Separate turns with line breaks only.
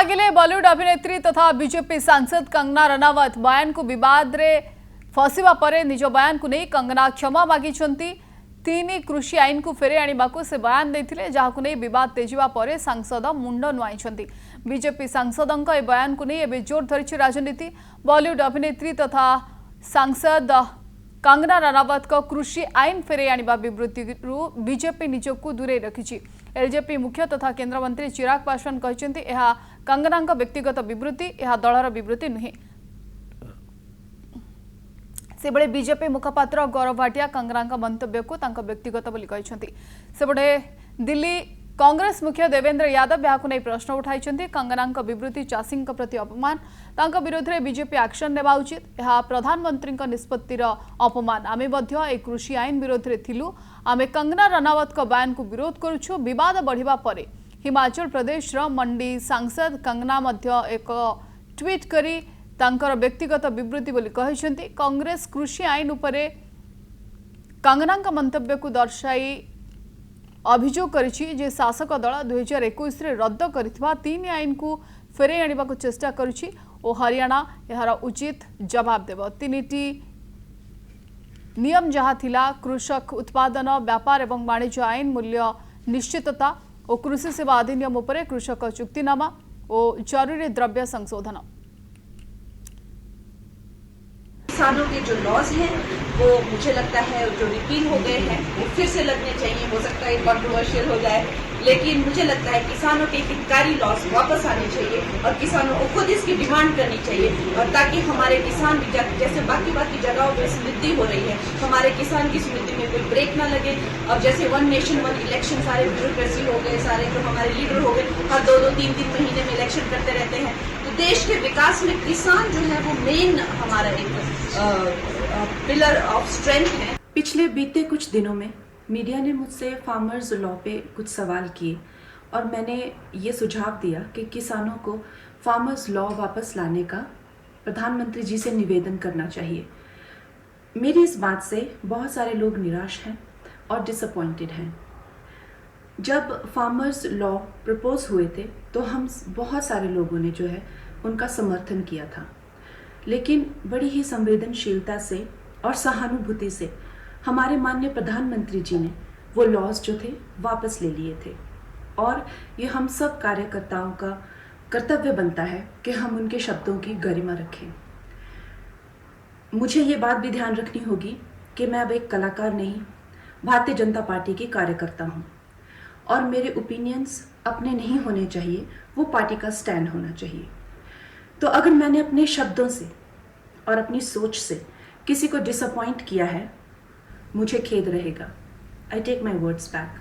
लगिले बॉलीवुड अभिनेत्री तथा बीजेपी सांसद कंगना रनावत बयान को विवाद रे फसिबा परे निज बयान को नहीं कंगना क्षमा मागी तीन कृषि आईन को फेरे आने से बयान देते जहां नहीं बद तेजिबा परे सांसद मुंड नुआई बीजेपी सांसदों ए बयान को नहीं एवं जोर धरी राजनीति बॉलीवुड अभिनेत्री तथा सांसद कंगना रनावत को कृषि आईन फेरे आने विवृत्ति बीजेपी निजक दूरे रखी। एलजेपी मुख्य तथा केंद्र मंत्री चिराग पासवान कहते यह कंगना व्यक्तिगत विवृत्ति यह दलर विवृत्ति नुहे। से बड़े बीजेपी मुखपात्र गौरव भाटिया कंगना मंतव्य को व्यक्तिगत बोली कहते। से बड़े दिल्ली कांग्रेस मुख्य देवेंद्र यादव यह प्रश्न उठाई कंगना विवृत्ति चाषी प्रति अपमान विरोध में बीजेपी एक्शन नेबा उचित यह प्रधानमंत्री निष्पत्तिर अपमान आमे कृषि आईन विरोध में थिलु आमे कंगना रनावत को बयान को विरोध करुछु विवाद बढ़िबा परे हिमाचल प्रदेश मंडी सांसद कंगना एक ट्वीट करी तांकर व्यक्तिगत विवृत्ति बोली कहते कांग्रेस कृषि आईन उपरे कंगना मंतव्य को दर्शाई अभियोग करिछि शासक दल 2021 रद्द करिथिबा 3 आईन को फेरे आनिबा को चेष्टा करुछि और हरियाणा यार उचित जवाब देव। 3टी नियम जहाँ थिला कृषक उत्पादन व्यापार एवं वाणिज्य आईन मूल्य निश्चितता और कृषि सेवा अधिनियम उपरे कृषक चुक्तिनामा और जरूरी द्रव्य संशोधन।
किसानों के जो लॉज हैं वो मुझे लगता है जो रिपील हो गए हैं वो फिर से लगने चाहिए। हो सकता है कंट्रोवर्शियल हो जाए लेकिन मुझे लगता है किसानों के हितकारी लॉज वापस आने चाहिए और किसानों को खुद इसकी डिमांड करनी चाहिए और ताकि हमारे किसान भी जैसे बाकी जगहों पर समृद्धि हो रही है हमारे किसान की समृद्धि में कोई ब्रेक ना लगे। अब जैसे 1 नेशन 1 इलेक्शन सारे ब्यूरोक्रेसी हो गए सारे जो हमारे लीडर हो गए हर 2-3 महीने में इलेक्शन करते रहते हैं तो देश के विकास में किसान जो है वो मेन हमारा एक पिलर ऑफ स्ट्रेंथ है।
पिछले बीते कुछ दिनों में मीडिया ने मुझसे फार्मर्स लॉ पे कुछ सवाल किए और मैंने ये सुझाव दिया कि किसानों को फार्मर्स लॉ वापस लाने का प्रधानमंत्री जी से निवेदन करना चाहिए। मेरी इस बात से बहुत सारे लोग निराश हैं और डिसअपॉइंटेड हैं। जब फार्मर्स लॉ प्रपोज हुए थे तो हम बहुत सारे लोगों ने जो है उनका समर्थन किया था लेकिन बड़ी ही संवेदनशीलता से और सहानुभूति से हमारे माननीय प्रधानमंत्री जी ने वो लॉज जो थे वापस ले लिए थे और ये हम सब कार्यकर्ताओं का कर्तव्य बनता है कि हम उनके शब्दों की गरिमा रखें। मुझे ये बात भी ध्यान रखनी होगी कि मैं अब एक कलाकार नहीं भारतीय जनता पार्टी की कार्यकर्ता हूँ और मेरे ओपिनियंस अपने नहीं होने चाहिए वो पार्टी का स्टैंड होना चाहिए। तो अगर मैंने अपने शब्दों से और अपनी सोच से किसी को डिसअपॉइंट किया है मुझे खेद रहेगा। I take my words back.